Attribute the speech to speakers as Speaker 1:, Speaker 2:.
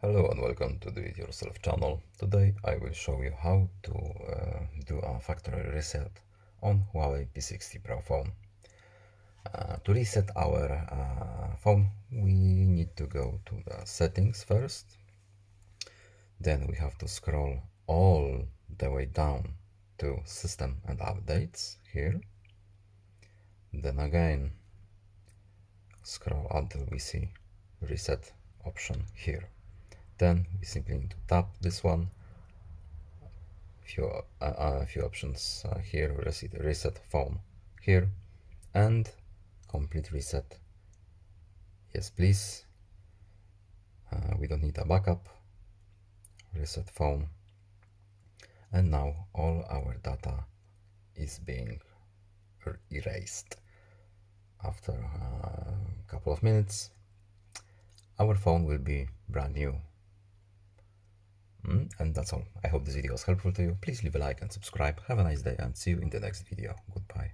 Speaker 1: Hello and welcome to Do It Yourself channel. Today I will show you how to do a factory reset on Huawei P60 Pro phone. To reset our phone, we need to go to the settings first. Then we have to scroll all the way down to System and Updates here. Then again scroll until we see Reset option here. Then we simply need to tap this one. Few options here. Reset phone here, and complete reset. Yes, please. We don't need a backup. Reset phone, and now all our data is being erased. After a couple of minutes, our phone will be brand new. And that's all. I hope this video was helpful to you. Please leave a like and subscribe. Have a nice day and see you in the next video. Goodbye.